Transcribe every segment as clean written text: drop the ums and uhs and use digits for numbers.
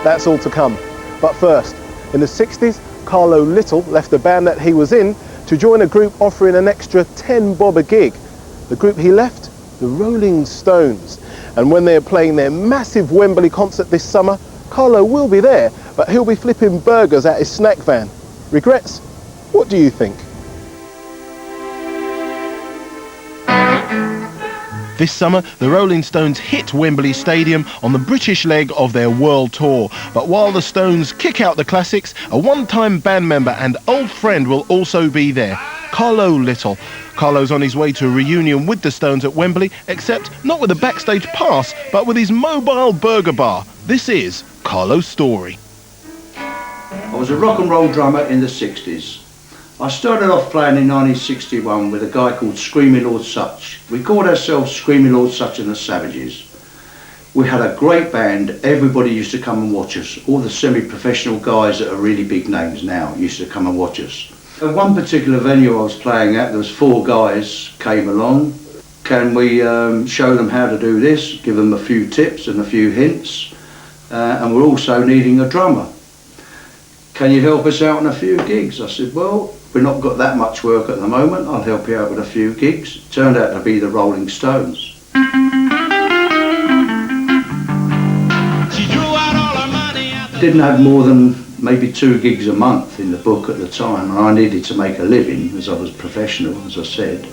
That's all to come. But first, in the 60s, Carlo Little left the band that he was in to join a group offering an extra 10 bob a gig. The group he left? The Rolling Stones. And when they're playing their massive Wembley concert this summer, Carlo will be there, but he'll be flipping burgers at his snack van. Regrets? What do you think? This summer, the Rolling Stones hit Wembley Stadium on the British leg of their world tour. But while the Stones kick out the classics, a one-time band member and old friend will also be there, Carlo Little. Carlo's on his way to a reunion with the Stones at Wembley, except not with a backstage pass, but with his mobile burger bar. This is Carlo's story. I was a rock and roll drummer in the 60s. I started off playing in 1961 with a guy called Screaming Lord Sutch. We called ourselves Screaming Lord Sutch and the Savages. We had a great band. Everybody used to come and watch us. All the semi-professional guys that are really big names now used to come and watch us. At one particular venue I was playing at, there was 4 guys came along. Can we show them how to do this, give them a few tips and a few hints, and we're also needing a drummer. Can you help us out on a few gigs? I said, well, we've not got that much work at the moment, I'll help you out with a few gigs. It turned out to be the Rolling Stones. Didn't have more than maybe 2 gigs a month in the book at the time, and I needed to make a living as I was professional, as I said.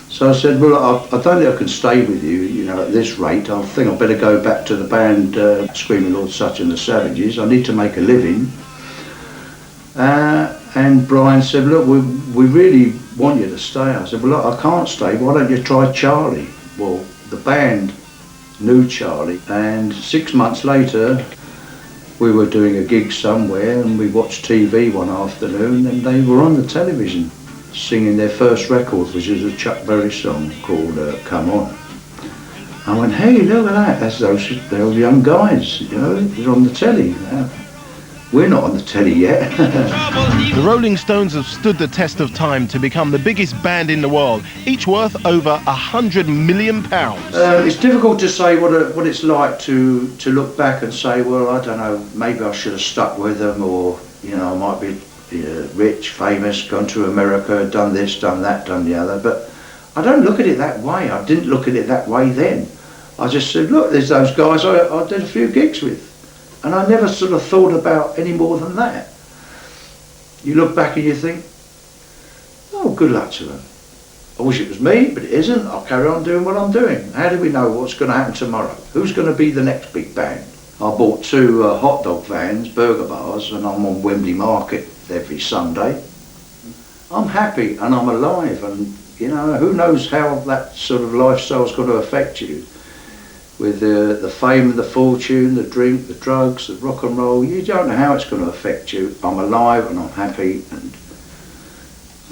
So I said, well, I don't think I can stay with you, you know, at this rate. I think I'd better go back to the band Screaming Lord Sutch and the Savages. I need to make a living. And Brian said, look, we really want you to stay. I said, well, look, I can't stay. Why don't you try Charlie? Well, the band knew Charlie, and 6 months later, we were doing a gig somewhere, and we watched TV one afternoon, and they were on the television singing their first record, which is a Chuck Berry song called Come On. I went, hey, look at that, that's those young guys, you know, they're on the telly. We're not on the telly yet. The Rolling Stones have stood the test of time to become the biggest band in the world, each worth over £100 million. It's difficult to say what it's like to look back and say, well, I don't know, maybe I should have stuck with them, or, you know, I might be rich, famous, gone to America, done this, done that, done the other. But I don't look at it that way. I didn't look at it that way then. I just said, look, there's those guys I did a few gigs with. And I never sort of thought about any more than that. You look back and you think, oh, good luck to them. I wish it was me, but it isn't. I'll carry on doing what I'm doing. How do we know what's going to happen tomorrow? Who's going to be the next big band? I bought 2 hot dog vans, burger bars, and I'm on Wembley Market every Sunday. I'm happy and I'm alive, and you know, who knows how that sort of lifestyle's going to affect you. With the fame and the fortune, the drink, the drugs, the rock and roll, you don't know how it's going to affect you. I'm alive and I'm happy, and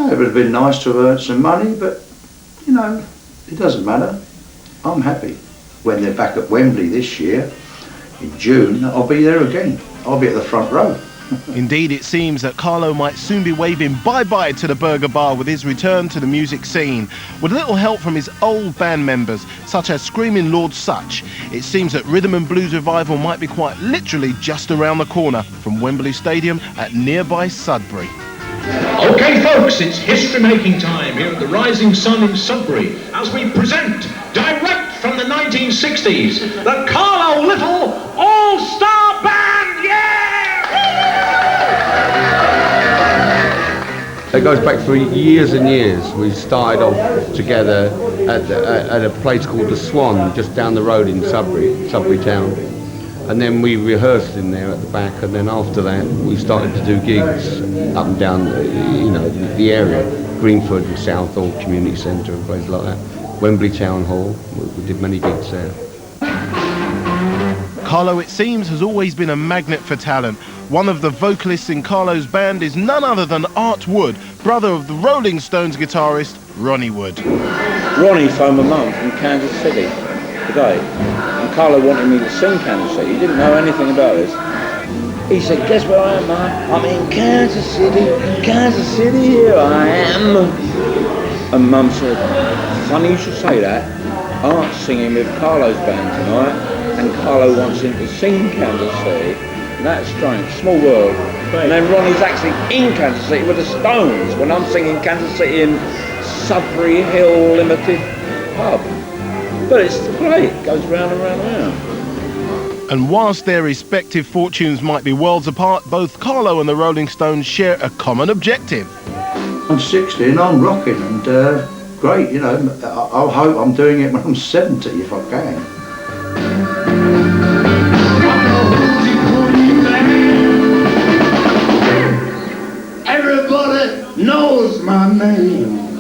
it would have been nice to have earned some money, but you know, it doesn't matter. I'm happy. When they're back at Wembley this year, in June, I'll be there again. I'll be at the front row. Indeed, it seems that Carlo might soon be waving bye-bye to the burger bar with his return to the music scene. With a little help from his old band members, such as Screaming Lord Sutch, it seems that Rhythm and Blues Revival might be quite literally just around the corner from Wembley Stadium at nearby Sudbury. OK folks, it's history-making time here at the Rising Sun in Sudbury as we present, direct from the 1960s, the Carlo Little All Star Band, yeah! It goes back for years and years. We started off together at a place called The Swan, just down the road in Sudbury town. And then we rehearsed in there at the back, and then after that we started to do gigs up and down, you know, the area, Greenford and Southall Community Centre and places like that. Wembley Town Hall, we did many gigs there. Carlo, it seems, has always been a magnet for talent. One of the vocalists in Carlo's band is none other than Art Wood, brother of the Rolling Stones guitarist Ronnie Wood. Ronnie phoned my mum from Kansas City today, and Carlo wanted me to sing Kansas City. He didn't know anything about this. He said, guess where I am, Mum? I'm in Kansas City, here I am. And Mum said, funny you should say that. Art's singing with Carlo's band tonight, and Carlo wants him to sing Kansas City, and that's strange, small world. And then Ronnie's actually in Kansas City with the Stones when I'm singing Kansas City in Sudbury Hill Limited pub. But it's the play, it goes round and round and round. And whilst their respective fortunes might be worlds apart, both Carlo and the Rolling Stones share a common objective. I'm 60 and I'm rocking, and great, you know, I hope I'm doing it when I'm 70 if I can. Everybody knows my name.